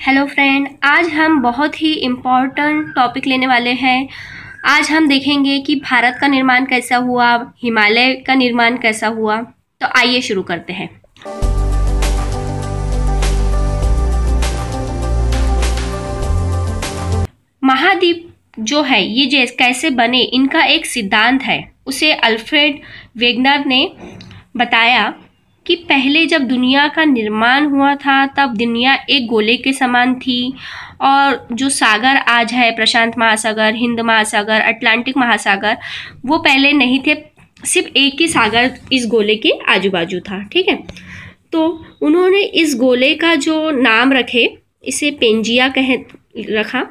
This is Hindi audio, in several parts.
हेलो फ्रेंड, आज हम बहुत ही इम्पोर्टेंट टॉपिक लेने वाले हैं। आज हम देखेंगे कि भारत का निर्माण कैसा हुआ, हिमालय का निर्माण कैसा हुआ। तो आइए शुरू करते हैं। महाद्वीप जो है ये कैसे बने, इनका एक सिद्धांत है। उसे अल्फ्रेड वेगनर ने बताया कि पहले जब दुनिया का निर्माण हुआ था तब दुनिया एक गोले के समान थी और जो सागर आज है, प्रशांत महासागर, हिंद महासागर, अटलांटिक महासागर, वो पहले नहीं थे। सिर्फ एक ही सागर इस गोले के आजू बाजू था। ठीक है, तो उन्होंने इस गोले का जो नाम रखे, इसे पेंजिया रखा,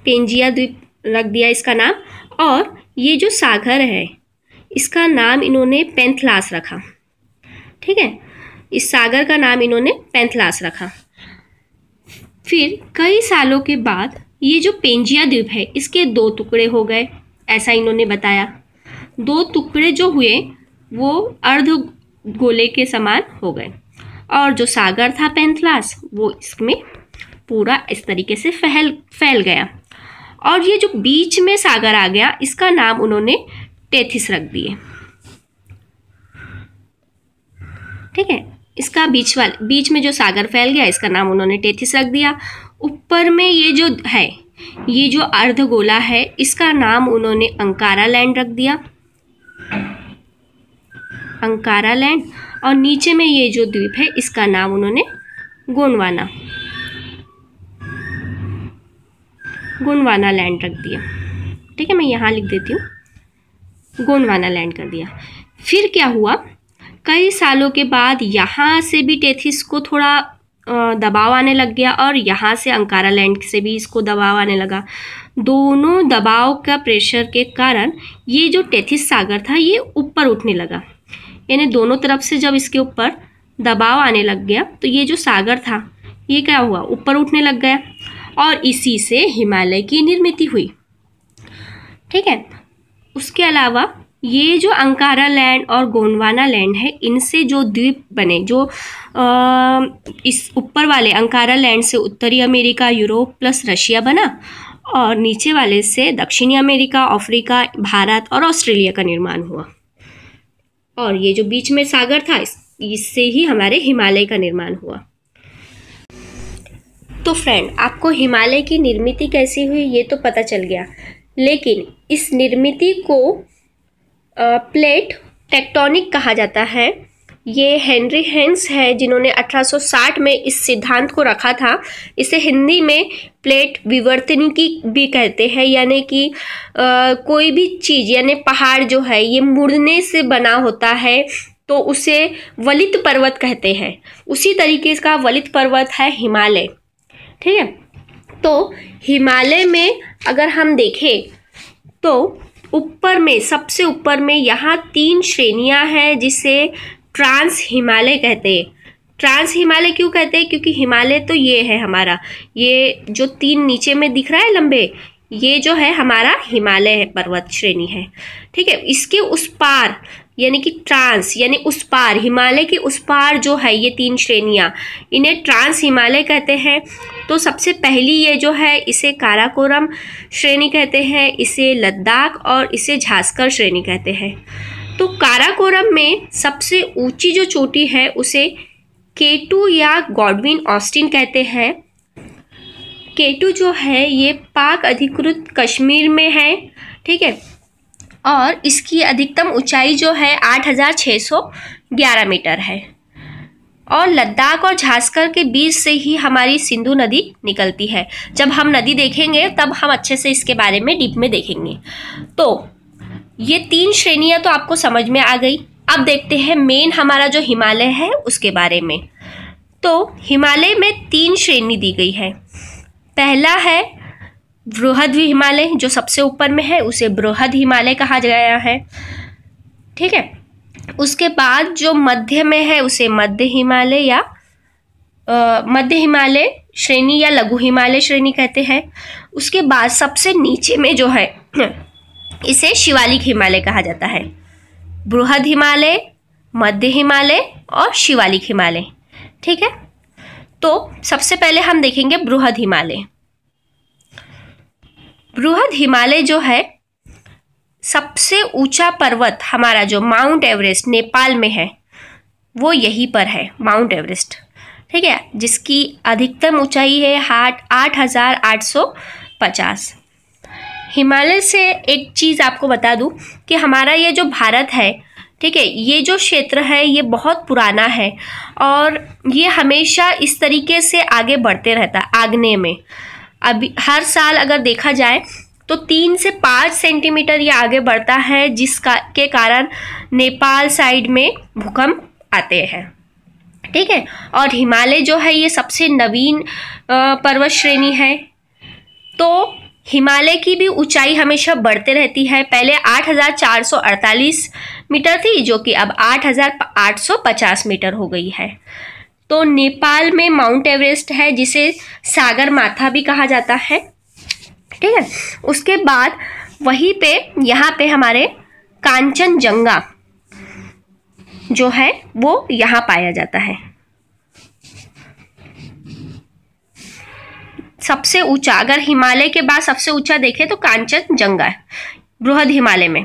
पेंजिया द्वीप रख दिया इसका नाम। और ये जो सागर है इसका नाम इन्होंने पेंथलास रखा। ठीक है, इस सागर का नाम इन्होंने पेंथलास रखा। फिर कई सालों के बाद ये जो पेंजिया द्वीप है इसके दो टुकड़े हो गए, ऐसा इन्होंने बताया। दो टुकड़े जो हुए वो अर्ध गोले के समान हो गए और जो सागर था पेंथलास वो इसमें पूरा इस तरीके से फैल गया। और ये जो बीच में सागर आ गया इसका नाम उन्होंने टेथिस रख दिए। ठीक है, इसका बीच में जो सागर फैल गया इसका नाम उन्होंने टेथिस रख दिया। ऊपर में ये जो है, ये जो अर्धगोला है, इसका नाम उन्होंने अंकारा लैंड रख दिया, अंकारा लैंड। और नीचे में ये जो द्वीप है इसका नाम उन्होंने गोंडवाना लैंड रख दिया। ठीक है, मैं यहाँ लिख देती हूँ, गोंडवाना लैंड कर दिया। फिर क्या हुआ, कई सालों के बाद यहाँ से भी टेथिस को थोड़ा दबाव आने लग गया और यहाँ से अंकारा लैंड से भी इसको दबाव आने लगा। दोनों दबाव का प्रेशर के कारण ये जो टेथिस सागर था ये ऊपर उठने लगा। यानी दोनों तरफ से जब इसके ऊपर दबाव आने लग गया तो ये जो सागर था ये क्या हुआ, ऊपर उठने लग गया और इसी से हिमालय की निर्मित हुई। ठीक है, उसके अलावा ये जो अंकारा लैंड और गोंडवाना लैंड है, इनसे जो द्वीप बने, जो इस ऊपर वाले अंकारा लैंड से उत्तरी अमेरिका, यूरोप प्लस रशिया बना और नीचे वाले से दक्षिणी अमेरिका, अफ्रीका, भारत और ऑस्ट्रेलिया का निर्माण हुआ। और ये जो बीच में सागर था इससे ही हमारे हिमालय का निर्माण हुआ। तो फ्रेंड, आपको हिमालय की निर्मित कैसी हुई ये तो पता चल गया, लेकिन इस निर्मित को प्लेट टेक्टोनिक कहा जाता है। ये हेनरी हेंस है जिन्होंने 1860 में इस सिद्धांत को रखा था। इसे हिंदी में प्लेट विवर्तनिकी भी कहते हैं, यानी कि कोई भी चीज़ यानी पहाड़ जो है ये मुड़ने से बना होता है तो उसे वलित पर्वत कहते हैं। उसी तरीके का वलित पर्वत है हिमालय। ठीक है, तो हिमालय में अगर हम देखें तो ऊपर में, सबसे ऊपर में यहाँ 3 श्रेणियाँ हैं जिसे ट्रांस हिमालय कहते हैं। ट्रांस हिमालय क्यों कहते हैं, क्योंकि हिमालय तो ये है हमारा, ये जो 3 नीचे में दिख रहा है लंबे, ये जो है हमारा हिमालय है, पर्वत श्रेणी है। ठीक है, इसके उस पार यानी कि ट्रांस यानी उस पार, हिमालय के उस पार जो है ये 3 श्रेणियाँ, इन्हें ट्रांस हिमालय कहते हैं। तो सबसे पहली ये जो है इसे काराकोरम श्रेणी कहते हैं, इसे लद्दाख और इसे झांस्कर श्रेणी कहते हैं। तो काराकोरम में सबसे ऊंची जो चोटी है उसे K2 या गॉडविन ऑस्टिन कहते हैं। K2 जो है ये पाक अधिकृत कश्मीर में है। ठीक है, और इसकी अधिकतम ऊंचाई जो है 8611 मीटर है। और लद्दाख और झांस्कर के बीच से ही हमारी सिंधु नदी निकलती है। जब हम नदी देखेंगे तब हम अच्छे से इसके बारे में डीप में देखेंगे। तो ये 3 श्रेणियां तो आपको समझ में आ गई। अब देखते हैं मेन हमारा जो हिमालय है उसके बारे में। तो हिमालय में 3 श्रेणी दी गई है। पहला है बृहद हिमालय, जो सबसे ऊपर में है उसे बृहद हिमालय कहा गया है। ठीक है, उसके बाद जो मध्य में है उसे मध्य हिमालय या मध्य हिमालय श्रेणी या लघु हिमालय श्रेणी कहते हैं। उसके बाद सबसे नीचे में जो है इसे शिवालिक हिमालय कहा जाता है। बृहद हिमालय, मध्य हिमालय और शिवालिक हिमालय। ठीक है, तो सबसे पहले हम देखेंगे बृहद हिमालय। बृहद हिमालय जो है, सबसे ऊंचा पर्वत हमारा जो माउंट एवरेस्ट नेपाल में है, वो यहीं पर है, माउंट एवरेस्ट। ठीक है, जिसकी अधिकतम ऊंचाई है 8,850। हिमालय से एक चीज़ आपको बता दूं कि हमारा ये जो भारत है, ठीक है, ये जो क्षेत्र है ये बहुत पुराना है और ये हमेशा इस तरीके से आगे बढ़ते रहता है आग्नेय में। अभी हर साल अगर देखा जाए तो 3 से 5 सेंटीमीटर ये आगे बढ़ता है, जिसका के कारण नेपाल साइड में भूकंप आते हैं। ठीक है, और हिमालय जो है ये सबसे नवीन पर्वत श्रेणी है। तो हिमालय की भी ऊंचाई हमेशा बढ़ते रहती है। पहले 8,448 मीटर थी, जो कि अब 8,850 मीटर हो गई है। तो नेपाल में माउंट एवरेस्ट है, जिसे सागर माथा भी कहा जाता है। ठीक है, उसके बाद वहीं पे यहाँ पे हमारे कांचनजंगा जो है वो यहाँ पाया जाता है। सबसे ऊंचा, अगर हिमालय के बाद सबसे ऊंचा देखें तो कांचनजंगा है बृहद हिमालय में।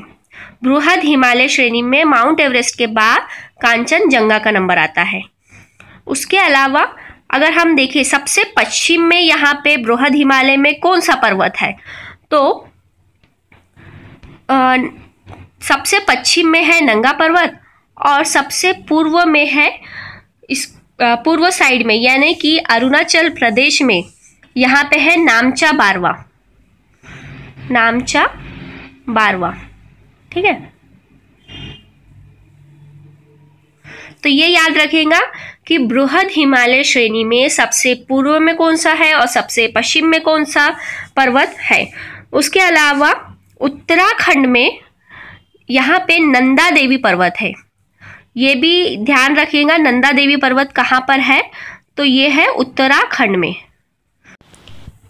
बृहद हिमालय श्रेणी में माउंट एवरेस्ट के बाद कांचनजंगा का नंबर आता है। उसके अलावा अगर हम देखें सबसे पश्चिम में यहाँ पे बृहद हिमालय में कौन सा पर्वत है, तो सबसे पश्चिम में है नंगा पर्वत और सबसे पूर्व में है, इस पूर्व साइड में यानी कि अरुणाचल प्रदेश में यहाँ पे है नामचा बारवा। नामचा बारवा, ठीक है। तो ये याद रखेगा कि बृहद हिमालय श्रेणी में सबसे पूर्व में कौन सा है और सबसे पश्चिम में कौन सा पर्वत है। उसके अलावा उत्तराखंड में यहाँ पे नंदा देवी पर्वत है, ये भी ध्यान रखिएगा। नंदा देवी पर्वत कहाँ पर है, तो ये है उत्तराखंड में।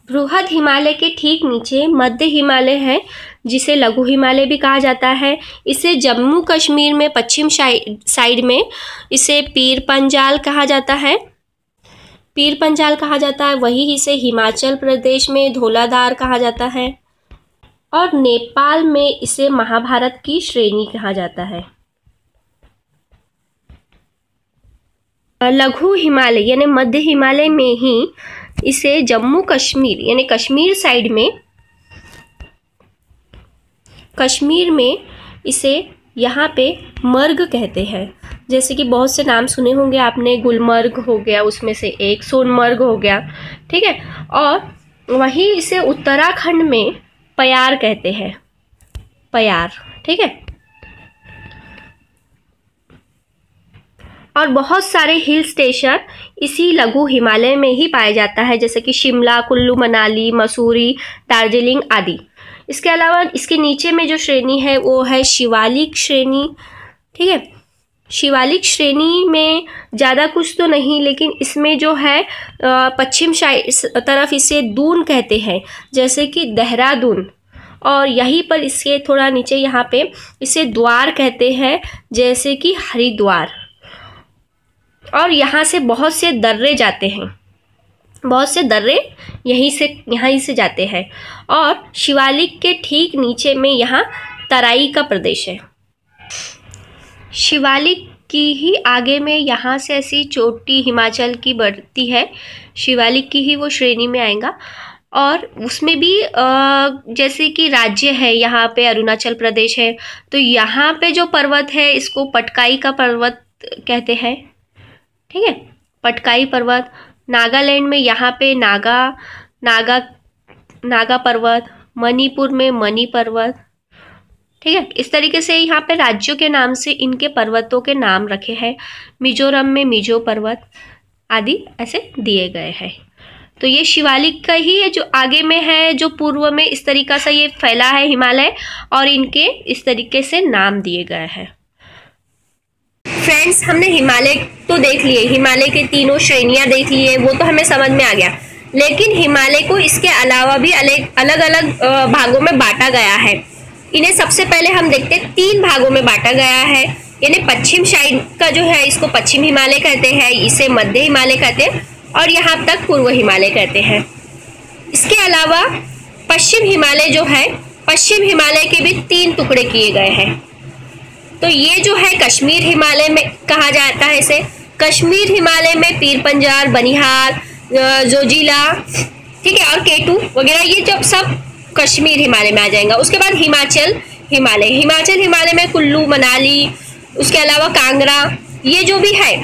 बृहद हिमालय के ठीक नीचे मध्य हिमालय है, जिसे लघु हिमालय भी कहा जाता है। इसे जम्मू कश्मीर में पश्चिम साइड में इसे पीर पंजाल कहा जाता है। पीर पंजाल कहा जाता है। वही इसे हिमाचल प्रदेश में धौलाधार कहा जाता है और नेपाल में इसे महाभारत की श्रेणी कहा जाता है। लघु हिमालय यानी मध्य हिमालय में ही इसे जम्मू कश्मीर यानी कश्मीर साइड में, कश्मीर में इसे यहाँ पे मर्ग कहते हैं। जैसे कि बहुत से नाम सुने होंगे आपने, गुलमर्ग हो गया उसमें से एक, सोनमर्ग हो गया, ठीक है। और वहीं इसे उत्तराखंड में पयार कहते हैं, पयार, ठीक है। और बहुत सारे हिल स्टेशन इसी लघु हिमालय में ही पाया जाता है, जैसे कि शिमला, कुल्लू मनाली, मसूरी, दार्जिलिंग आदि। इसके अलावा इसके नीचे में जो श्रेणी है वो है शिवालिक श्रेणी, ठीक है। शिवालिक श्रेणी में ज़्यादा कुछ तो नहीं, लेकिन इसमें जो है पश्चिम तरफ इसे दून कहते हैं, जैसे कि देहरादून। और यहीं पर इसके थोड़ा नीचे यहाँ पे इसे द्वार कहते हैं, जैसे कि हरिद्वार। और यहाँ से बहुत से दर्रे जाते हैं, बहुत से दर्रे यहीं से जाते हैं। और शिवालिक के ठीक नीचे में यहाँ तराई का प्रदेश है। शिवालिक की ही आगे में यहाँ से ऐसी चोटी हिमाचल की बढ़ती है, शिवालिक की ही वो श्रेणी में आएगा। और उसमें भी जैसे कि राज्य है, यहाँ पे अरुणाचल प्रदेश है, तो यहाँ पे जो पर्वत है इसको पटकाई का पर्वत कहते हैं, ठीक है, पटकाई पर्वत। नागालैंड में यहाँ पे नागा पर्वत, मणिपुर में मणि पर्वत, ठीक है। इस तरीके से यहाँ पे राज्यों के नाम से इनके पर्वतों के नाम रखे हैं। मिजोरम में मिजो पर्वत आदि ऐसे दिए गए हैं। तो ये शिवालिक का ही है जो आगे में है, जो पूर्व में इस तरीका से ये फैला है हिमालय, और इनके इस तरीके से नाम दिए गए हैं। फ्रेंड्स, हमने हिमालय तो देख लिए, हिमालय के तीनों श्रेणियां देख लिए, वो तो हमें समझ में आ गया। लेकिन हिमालय को इसके अलावा भी अलग अलग भागों में बांटा गया है। इन्हें सबसे पहले हम देखते हैं 3 भागों में बांटा गया है। यानी पश्चिम साइड का जो है इसको पश्चिम हिमालय कहते हैं, इसे मध्य हिमालय कहते हैं, और यहाँ तक पूर्व हिमालय कहते हैं। इसके अलावा पश्चिम हिमालय जो है, पश्चिम हिमालय के भी 3 टुकड़े किए गए हैं। तो ये जो है कश्मीर हिमालय में कहा जाता है इसे। कश्मीर हिमालय में पीर पंजाल, बनिहाल, जोजिला, ठीक है, और केटू वगैरह ये जब सब कश्मीर हिमालय में आ जाएगा। उसके बाद हिमाचल हिमालय, हिमाचल हिमालय में कुल्लू, मनाली, उसके अलावा कांगड़ा, ये जो भी है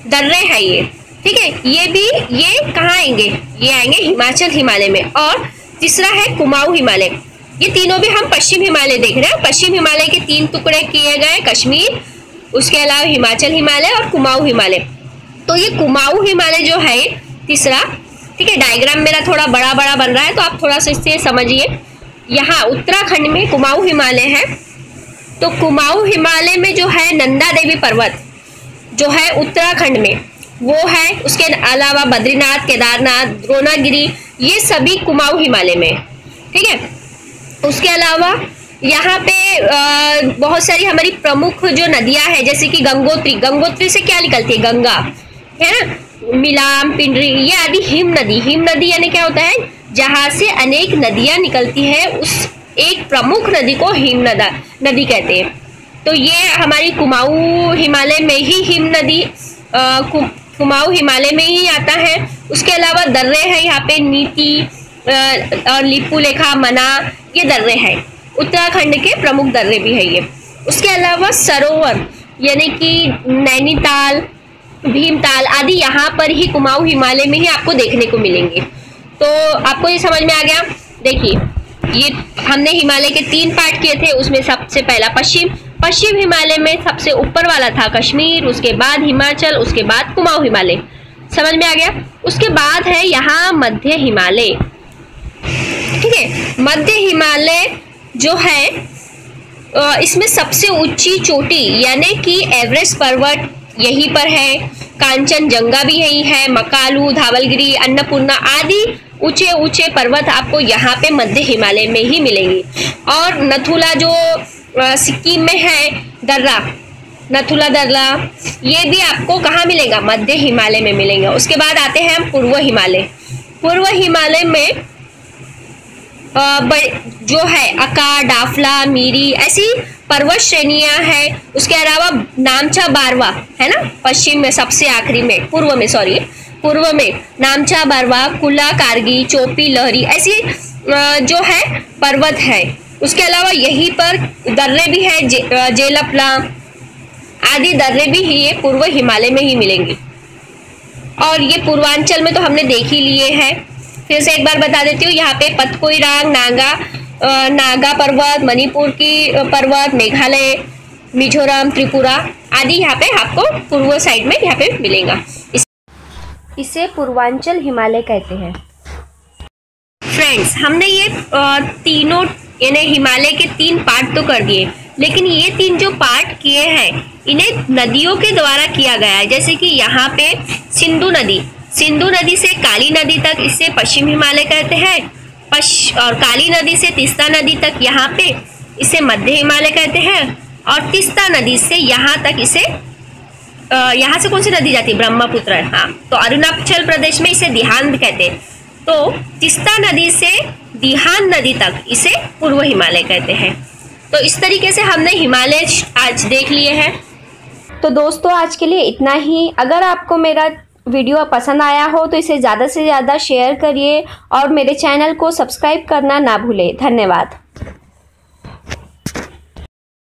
दर्रे हैं ये, ठीक है, ये कहाँ आएंगे, ये आएंगे हिमाचल हिमालय में। और तीसरा है कुमाऊं हिमालय। ये तीनों भी हम पश्चिम हिमालय देख रहे हैं। पश्चिम हिमालय के 3 टुकड़े किए गए, कश्मीर, उसके अलावा हिमाचल हिमालय और कुमाऊं हिमालय। तो ये कुमाऊं हिमालय जो है तीसरा, ठीक है, डायग्राम मेरा थोड़ा बड़ा बड़ा बन रहा है तो आप थोड़ा सा इससे समझिए। यहाँ उत्तराखंड में कुमाऊं हिमालय है। तो कुमाऊं हिमालय में जो है नंदा देवी पर्वत जो है उत्तराखंड में वो है। उसके अलावा बद्रीनाथ, केदारनाथ, द्रोणागिरी, ये सभी कुमाऊं हिमालय में, ठीक है। उसके अलावा यहाँ पे बहुत सारी हमारी प्रमुख जो नदियाँ हैं, जैसे कि गंगोत्री, गंगोत्री से क्या निकलती है, गंगा, है ना, मिलाम, पिंडरी, ये आदि हिम नदी यानी क्या होता है, जहाँ से अनेक नदियाँ निकलती है, उस एक प्रमुख नदी को हिम नदी कहते हैं। तो ये हमारी कुमाऊं हिमालय में ही हिम नदी कुमाऊं हिमालय में ही आता है। उसके अलावा दर्रे हैं यहाँ पे, नीति और लिपुलेखा, मना, ये दर्रे हैं, उत्तराखंड के प्रमुख दर्रे भी है ये। उसके अलावा सरोवर यानी कि नैनीताल, भीमताल आदि यहाँ पर ही कुमाऊं हिमालय में ही आपको देखने को मिलेंगे। तो आपको ये समझ में आ गया। देखिए, ये हमने हिमालय के 3 पार्ट किए थे। उसमें सबसे पहला पश्चिम हिमालय में सबसे ऊपर वाला था कश्मीर, उसके बाद हिमाचल, उसके बाद कुमाऊं हिमालय। समझ में आ गया। उसके बाद है यहाँ मध्य हिमालय, ठीक है। मध्य हिमालय जो है इसमें सबसे ऊंची चोटी यानी कि एवरेस्ट पर्वत यहीं पर है, कांचनजंगा भी यही है, मकालू, धावलगिरी, अन्नपूर्णा आदि ऊंचे ऊंचे पर्वत आपको यहाँ पे मध्य हिमालय में ही मिलेंगे। और नथुला जो सिक्किम में है, दर्रा, नथुला दर्रा, ये भी आपको कहाँ मिलेगा, मध्य हिमालय में मिलेंगे। उसके बाद आते हैं हम पूर्व हिमालय। पूर्व हिमालय में जो है अका, डाफला, मीरी ऐसी पर्वत श्रेणियां हैं। उसके अलावा नामचा बारवा है ना, पश्चिम में सबसे आखिरी में, पूर्व में नामचा बारवा, कुला, कारगी, चोपी, लहरी ऐसी जो है पर्वत है। उसके अलावा यहीं पर दर्रे भी है, जेलपला आदि दर्रे भी ये पूर्व हिमालय में ही मिलेंगे। और ये पूर्वांचल में तो हमने देख ही लिए हैं। फिर से एक बार बता देती हूँ, यहाँ पे पतकोईरांग, नागा पर्वत, मणिपुर की पर्वत, मेघालय, मिजोरम, त्रिपुरा आदि यहाँ पे आपको पूर्व साइड में यहाँ पे मिलेगा। इसे पूर्वांचल हिमालय कहते हैं। फ्रेंड्स, हमने ये तीनों यानी हिमालय के 3 पार्ट तो कर दिए, लेकिन ये 3 जो पार्ट किए हैं इन्हें नदियों के द्वारा किया गया है। जैसे कि यहाँ पे सिंधु नदी से काली नदी तक इसे पश्चिम हिमालय कहते हैं, और काली नदी से तीस्ता नदी तक यहाँ पे इसे मध्य हिमालय कहते हैं, और तीस्ता नदी से यहाँ तक इसे यहाँ से कौन सी नदी जाती है, ब्रह्मपुत्र, हाँ, तो अरुणाचल प्रदेश में इसे दिहान कहते हैं। तो तीस्ता नदी से दिहान नदी तक इसे पूर्व हिमालय कहते हैं। तो इस तरीके से हमने हिमालय आज देख लिए हैं। तो दोस्तों, आज के लिए इतना ही। अगर आपको मेरा वीडियो पसंद आया हो तो इसे ज़्यादा से ज़्यादा शेयर करिए और मेरे चैनल को सब्सक्राइब करना ना भूलें। धन्यवाद।